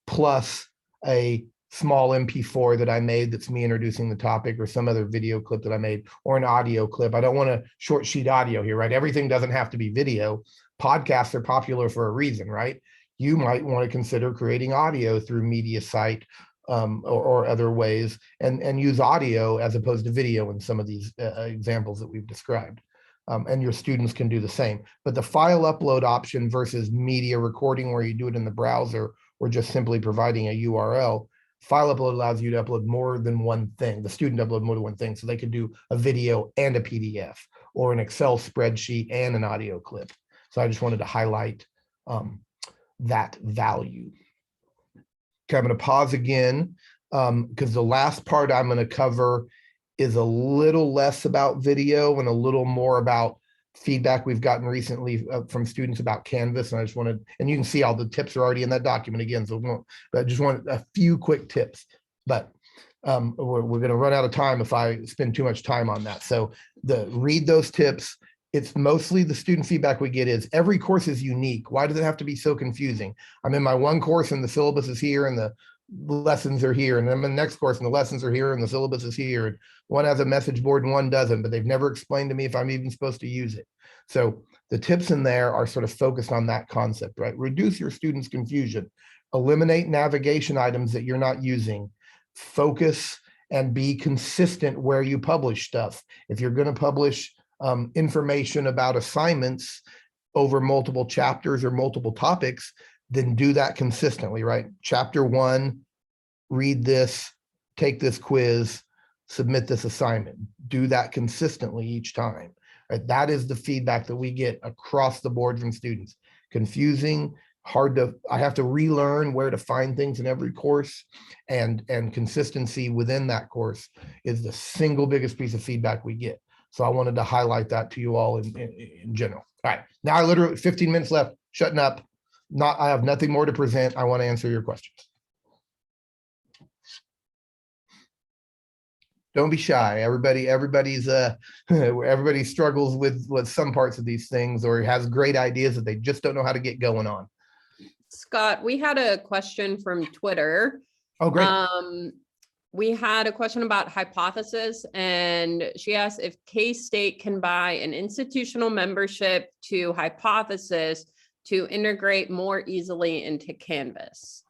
plus a small MP4 that I made that's me introducing the topic, or some other video clip that I made, or an audio clip. I don't want to short sheet audio here, right? Everything doesn't have to be video. Podcasts are popular for a reason, right? You might want to consider creating audio through Mediasite or other ways, and use audio as opposed to video in some of these examples that we've described. And your students can do the same. But the file upload option versus media recording, where you do it in the browser or just simply providing a URL, file upload allows you to upload more than one thing. The student upload more than one thing. So they could do a video and a PDF, or an Excel spreadsheet and an audio clip. So I just wanted to highlight that value. Okay, I'm going to pause again because the last part I'm going to cover is a little less about video and a little more about feedback we've gotten recently from students about Canvas. And I just wanted, and you can see all the tips are already in that document again. So I just want a few quick tips, but we're going to run out of time if I spend too much time on that. So read those tips. It's mostly the student feedback we get is every course is unique. Why does it have to be so confusing? I'm in my one course and the syllabus is here and the lessons are here. And then I'm in the next course and the lessons are here and the syllabus is here. And one has a message board and one doesn't, but they've never explained to me if I'm even supposed to use it. So the tips in there are sort of focused on that concept, right? Reduce your students' confusion, eliminate navigation items that you're not using, focus and be consistent where you publish stuff. If you're going to publish information about assignments over multiple chapters or multiple topics, then do that consistently, right? Chapter 1, read this, take this quiz, submit this assignment. Do that consistently each time, right? That is the feedback that we get across the board from students. Confusing, hard to, I have to relearn where to find things in every course, and consistency within that course is the single biggest piece of feedback we get. So I wanted to highlight that to you all in general. All right, now I literally 15 minutes left, shutting up. I have nothing more to present. I want to answer your questions. Don't be shy. Everybody struggles with some parts of these things or has great ideas that they just don't know how to get going on. Scott, we had a question from Twitter. Oh, great. We had a question about hypothesis, and she asked if K-State can buy an institutional membership to Hypothesis to integrate more easily into Canvas.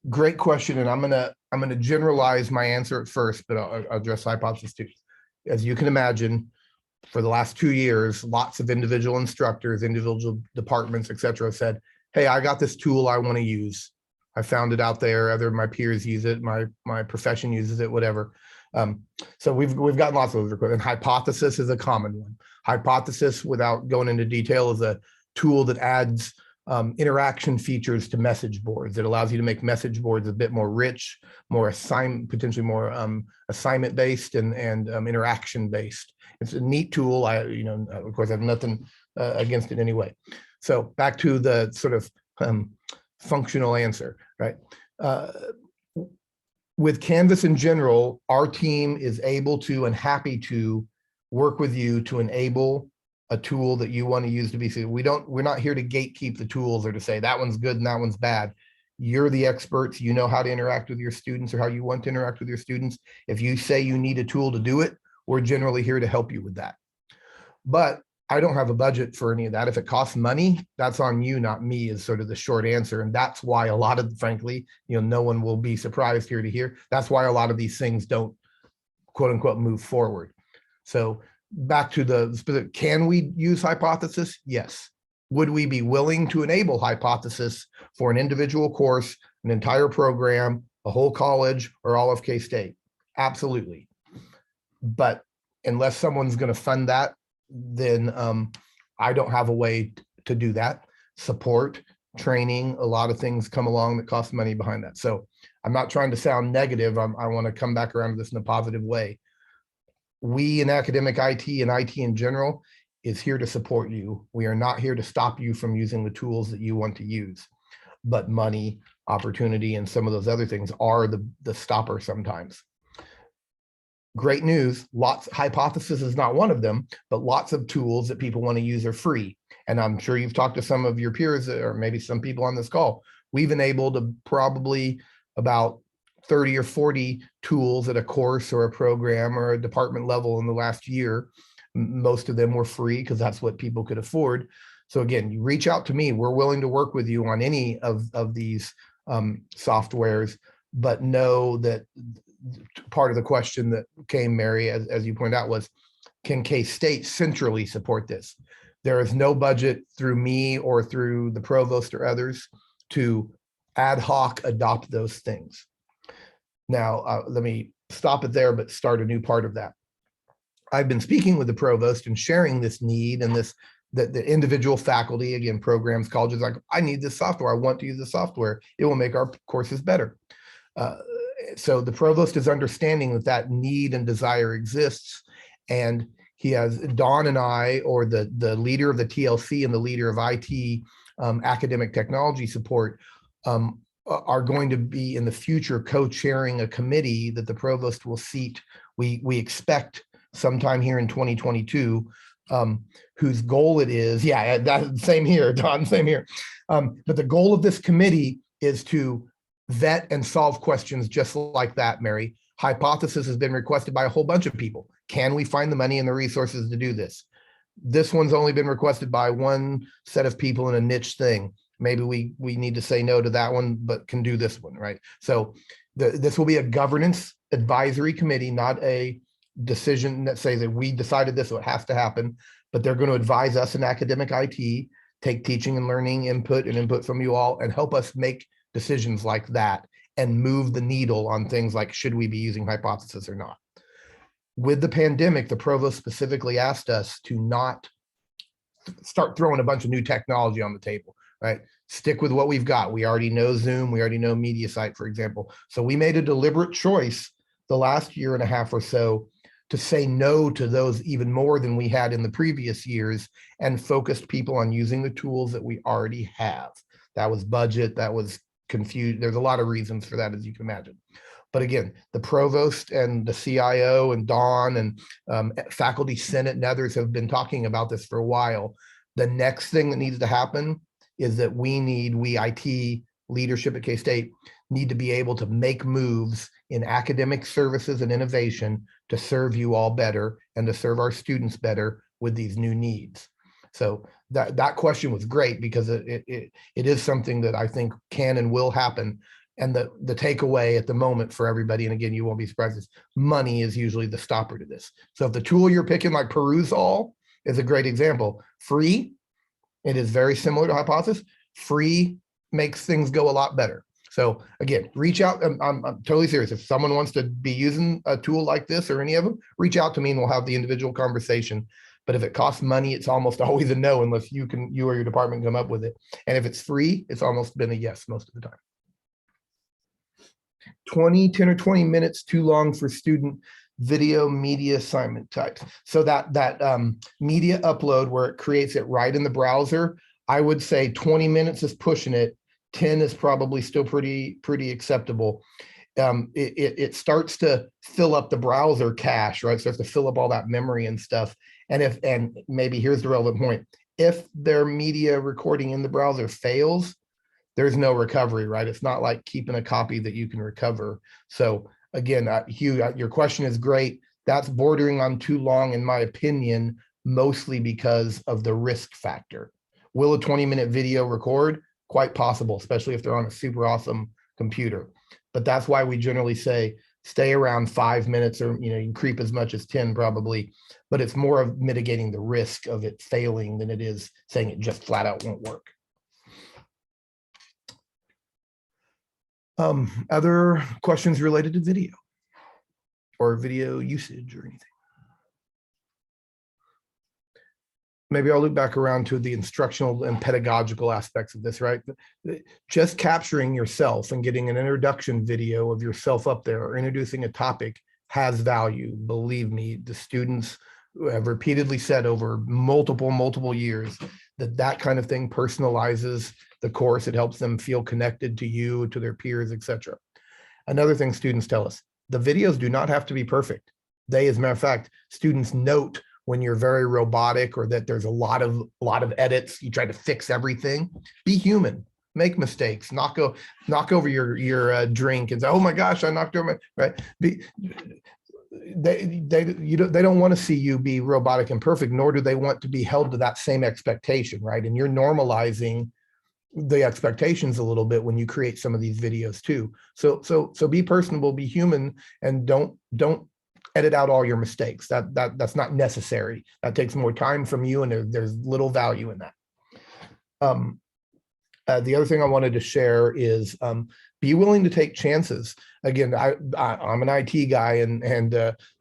Great question, and I'm gonna generalize my answer at first, but I'll address Hypothesis too. As you can imagine, for the last 2 years, lots of individual instructors, individual departments, et cetera, said, "Hey, I got this tool I want to use. I found it out there. Other my peers use it. My profession uses it. Whatever." So we've gotten lots of those requests. And Hypothesis is a common one. Hypothesis, without going into detail, is a tool that adds interaction features to message boards. It allows you to make message boards a bit more rich, more potentially more assignment based and interaction based. It's a neat tool. Of course, I have nothing against it anyway. So back to the sort of functional answer, right? With Canvas in general, our team is able to and happy to work with you to enable a tool that you want to use to be. We're not here to gatekeep the tools or to say that one's good and that one's bad. You're the experts. You know how to interact with your students or how you want to interact with your students. If you say you need a tool to do it, we're generally here to help you with that. But I don't have a budget for any of that. If it costs money, that's on you, not me, is sort of the short answer. And that's why a lot of, frankly, no one will be surprised here to hear. That's why a lot of these things don't, quote unquote, move forward. So back to the specific, can we use Hypothesis? Yes. Would we be willing to enable Hypothesis for an individual course, an entire program, a whole college, or all of K-State? Absolutely. But unless someone's going to fund that, then I don't have a way to do that. Support, training, a lot of things come along that cost money behind that. So I'm not trying to sound negative. I want to come back around to this in a positive way. We in academic IT and IT in general is here to support you. We are not here to stop you from using the tools that you want to use. But money, opportunity, and some of those other things are the stopper sometimes. Great news, Hypothesis is not one of them, but lots of tools that people want to use are free. And I'm sure you've talked to some of your peers or maybe some people on this call. We've enabled probably about 30 or 40 tools at a course or a program or a department level in the last year. Most of them were free because that's what people could afford. So again, you reach out to me. We're willing to work with you on any of these softwares, but know that part of the question that came, Mary, as you pointed out, was, can K-State centrally support this? There is no budget through me or through the provost or others to ad hoc adopt those things. Now, let me stop it there, but start a new part of that. I've been speaking with the provost and sharing this need and the individual faculty, again, programs, colleges, like, I need this software. I want to use the software. It will make our courses better. So the provost is understanding that need and desire exists, and he has Dawn and I, or the leader of the TLC and the leader of IT academic technology support, are going to be in the future co-chairing a committee that the provost will seat. We expect sometime here in 2022, whose goal it is, yeah, that same here, Don, same here. But the goal of this committee is to vet and solve questions just like that, Mary. Hypothesis has been requested by a whole bunch of people. Can we find the money and the resources to do this? This one's only been requested by one set of people in a niche thing. Maybe we need to say no to that one, but can do this one, right? So this will be a governance advisory committee, not a decision that says that we decided this, so it has to happen, but they're going to advise us in academic IT, take teaching and learning input and input from you all, and help us make decisions like that and move the needle on things like, should we be using hypothesis or not? With the pandemic, the provost specifically asked us to not start throwing a bunch of new technology on the table, right? Stick with what we've got. We already know Zoom, we already know Mediasite, for example. So we made a deliberate choice the last year and a half or so to say no to those even more than we had in the previous years, and focused people on using the tools that we already have. That was budget, that was confused. There's a lot of reasons for that, as you can imagine. But again, the provost and the CIO and Dawn and faculty senate and others have been talking about this for a while. The next thing that needs to happen is that we IT leadership at K-State need to be able to make moves in academic services and innovation to serve you all better and to serve our students better with these new needs. So that question was great, because it is something that I think can and will happen. And the takeaway at the moment for everybody, and again, you won't be surprised, is money is usually the stopper to this. So if the tool you're picking, like Perusall, is a great example. Free, it is very similar to Hypothesis. Free makes things go a lot better. So again, reach out. I'm totally serious. If someone wants to be using a tool like this or any of them, reach out to me and we'll have the individual conversation. But if it costs money, it's almost always a no, unless you or your department come up with it. And if it's free, it's almost been a yes most of the time. 10 or 20 minutes too long for student video media assignment types. So that media upload where it creates it right in the browser, I would say 20 minutes is pushing it. 10 is probably still pretty acceptable. It starts to fill up the browser cache, right? It starts to fill up all that memory and stuff. And maybe here's the relevant point. If their media recording in the browser fails, there's no recovery, right? It's not like keeping a copy that you can recover. So again, Hugh, your question is great. That's bordering on too long, in my opinion, mostly because of the risk factor. Will a 20-minute video record? Quite possible, especially if they're on a super awesome computer. But that's why we generally say stay around 5 minutes, or you can creep as much as 10 probably, but it's more of mitigating the risk of it failing than it is saying it just flat out won't work. Other questions related to video or video usage or anything? Maybe I'll loop back around to the instructional and pedagogical aspects of this, right? Just capturing yourself and getting an introduction video of yourself up there or introducing a topic has value. Believe me, the students have repeatedly said over multiple years that kind of thing personalizes the course. It helps them feel connected to you, to their peers, etc. Another thing students tell us, the videos do not have to be perfect. As a matter of fact, students note when you're very robotic or that there's a lot of edits, you try to fix everything. Be human, make mistakes, knock over your drink and say, oh my gosh, I knocked over my, right? They don't want to see you be robotic and perfect, nor do they want to be held to that same expectation, right? And you're normalizing the expectations a little bit when you create some of these videos too. So be personable, be human, and don't edit out all your mistakes. That's not necessary. That takes more time from you, and there's little value in that. The other thing I wanted to share is be willing to take chances. Again, I'm an IT guy and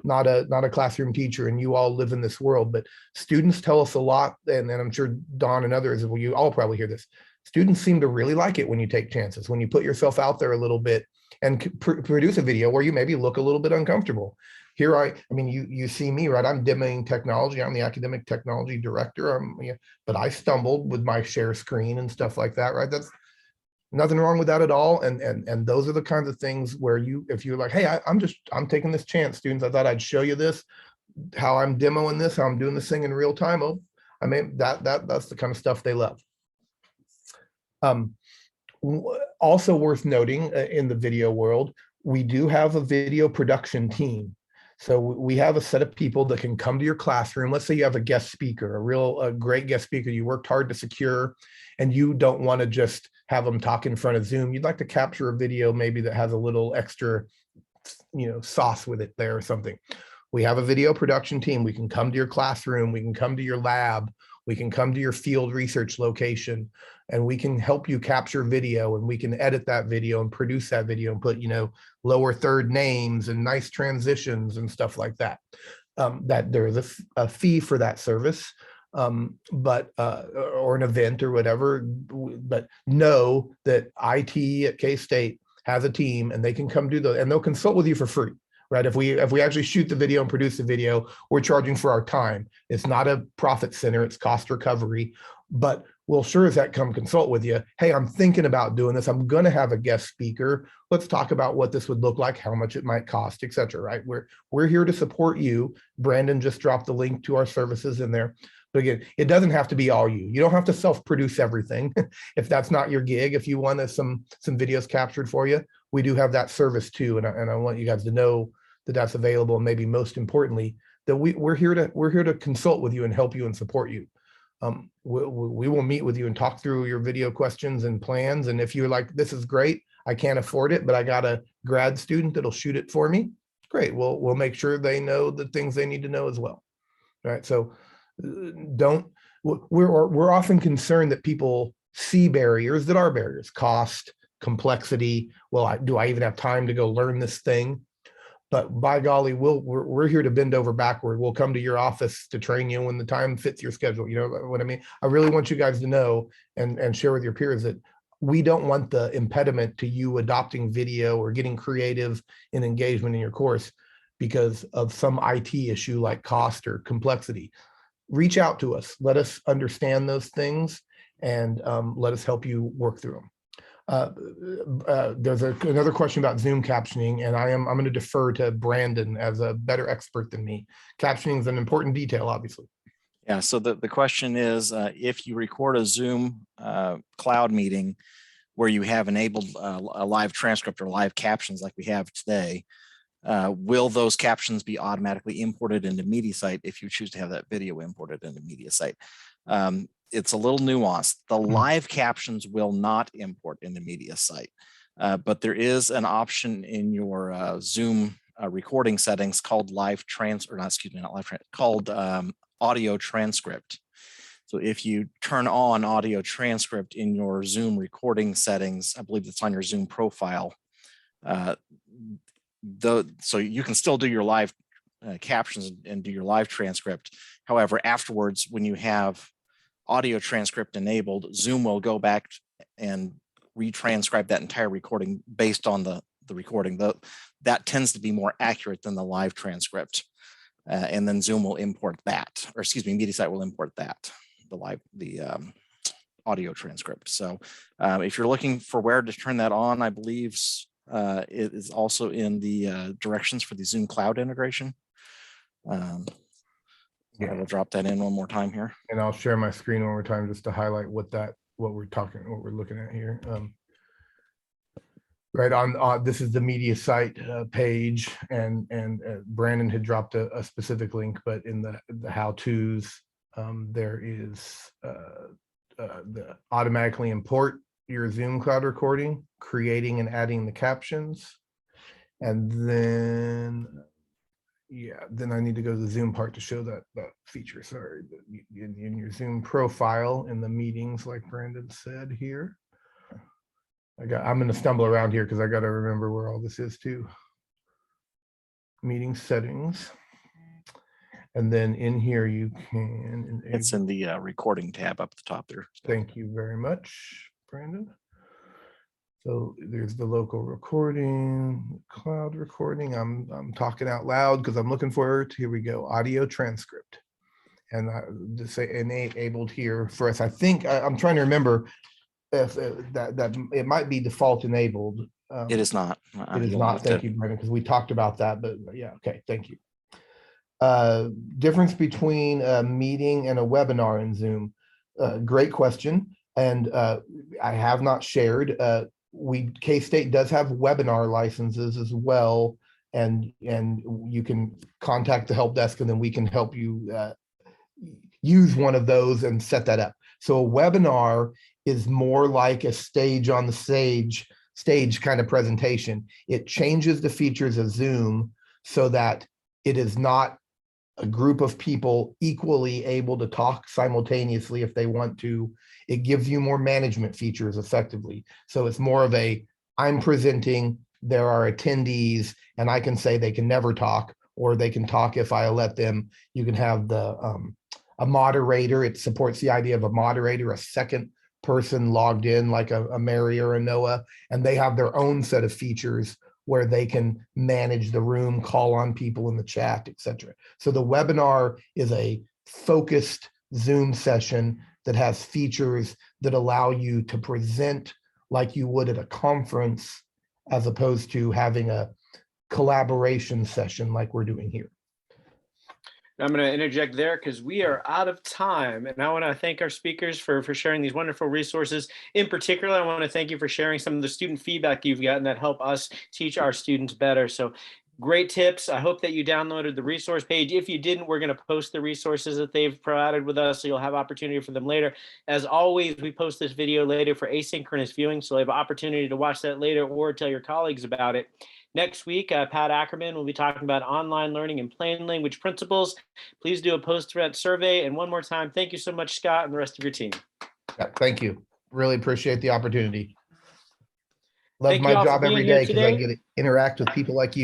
not a classroom teacher, and you all live in this world, but students tell us a lot, and I'm sure Don and others, well, you all probably hear this. Students seem to really like it when you take chances, when you put yourself out there a little bit and produce a video where you maybe look a little bit uncomfortable. here I mean, you see me, right? I'm demoing technology. I'm the academic technology director. But I stumbled with my share screen and stuff like that, right? That's nothing wrong with that at all. And those are the kinds of things where if you're like, hey, I'm taking this chance, students. I thought I'd show you this, how I'm demoing this, how I'm doing this thing in real time. Oh, I mean, that's the kind of stuff they love. Also worth noting in the video world, we do have a video production team. So we have a set of people that can come to your classroom. Let's say you have a guest speaker, a great guest speaker you worked hard to secure, and you don't want to just have them talk in front of Zoom. You'd like to capture a video maybe that has a little extra, sauce with it there or something. We have a video production team. We can come to your classroom. We can come to your lab. We can come to your field research location, and we can help you capture video, and we can edit that video and produce that video and put, lower third names and nice transitions and stuff like that. That there is a fee for that service, but or an event or whatever. But know that IT at K-State has a team, and they can come do those, and they'll consult with you for free. Right? If we actually shoot the video and produce the video, we're charging for our time. It's not a profit center, it's cost recovery, but we'll sure as that come consult with you. Hey, I'm thinking about doing this. I'm going to have a guest speaker. Let's talk about what this would look like, how much it might cost, etc. Right? We're here to support you. Brandon just dropped the link to our services in there. But again, it doesn't have to be all you. You don't have to self-produce everything. If that's not your gig, if you want some videos captured for you, we do have that service too. And I want you guys to know that that's available, and maybe most importantly, that we're here to consult with you and help you and support you. We will meet with you and talk through your video questions and plans. And if you're like, this is great, I can't afford it, but I got a grad student that'll shoot it for me, great. We'll make sure they know the things they need to know as well. All right. So we're often concerned that people see barriers that are barriers: cost, complexity. Well, do I even have time to go learn this thing? But by golly, we're here to bend over backward. We'll come to your office to train you when the time fits your schedule. You know what I mean? I really want you guys to know and share with your peers that we don't want the impediment to you adopting video or getting creative in engagement in your course because of some IT issue like cost or complexity. Reach out to us. Let us understand those things, and let us help you work through them. There's another question about Zoom captioning, and I'm going to defer to Brandon as a better expert than me. Captioning is an important detail, obviously. Yeah, so the question is, if you record a Zoom cloud meeting where you have enabled a live transcript or live captions like we have today, will those captions be automatically imported into Mediasite if you choose to have that video imported into Mediasite? It's a little nuanced. The live captions will not import into Mediasite, but there is an option in your Zoom recording settings called called audio transcript. So if you turn on audio transcript in your Zoom recording settings, I believe it's on your Zoom profile, so you can still do your live captions and do your live transcript. However, afterwards, when you have audio transcript enabled, Zoom will go back and retranscribe that entire recording based on the recording. That tends to be more accurate than the live transcript. And then Zoom will import that, or excuse me, Mediasite will import that, the audio transcript. So if you're looking for where to turn that on, I believe it is also in the directions for the Zoom cloud integration. I will drop that in one more time here. And I'll share my screen one more time just to highlight what we're looking at here. Right on, this is the Mediasite page, and Brandon had dropped a specific link, but in the how-tos, there is the automatically import your Zoom cloud recording, creating and adding the captions, and then then I need to go to the Zoom part to show that feature. Sorry, in your Zoom profile in the meetings, like Brandon said here. I'm going to stumble around here because I got to remember where all this is too. Meeting settings, and then in here you can. It's in the recording tab up at the top there. Thank you very much, Brandon. So there's the local recording, cloud recording. I'm talking out loud because I'm looking forward to, here we go, audio transcript. And to say enabled here for us. I think I'm trying to remember if that it might be default enabled. It is not. It is You'll not. have Thank to- you, Brendan, because we talked about that, but yeah, okay, thank you. Difference between a meeting and a webinar in Zoom. Great question. And I have not shared. K-State does have webinar licenses as well. And you can contact the help desk and then we can help you use one of those and set that up. So a webinar is more like a stage on the stage kind of presentation. It changes the features of Zoom so that it is not a group of people equally able to talk simultaneously if they want to. It gives you more management features effectively. So it's more of a, I'm presenting, there are attendees, and I can say they can never talk, or they can talk if I let them. You can have the a moderator. It supports the idea of a moderator, a second person logged in like a Mary or a Noah, and they have their own set of features where they can manage the room, call on people in the chat, etc. So the webinar is a focused Zoom session that has features that allow you to present like you would at a conference, as opposed to having a collaboration session like we're doing here. I'm going to interject there because we are out of time. And I want to thank our speakers for sharing these wonderful resources. In particular, I want to thank you for sharing some of the student feedback you've gotten that help us teach our students better. So great tips. I hope that you downloaded the resource page. If you didn't, we're going to post the resources that they've provided with us, so you'll have opportunity for them later. As always, we post this video later for asynchronous viewing, so you have opportunity to watch that later or tell your colleagues about it. Next week, Pat Ackerman will be talking about online learning and plain language principles. Please do a post-thread survey. And one more time, thank you so much, Scott, and the rest of your team. Yeah, thank you. Really appreciate the opportunity. Love Thank you my all for job being every here day because I today. get to interact with people like you.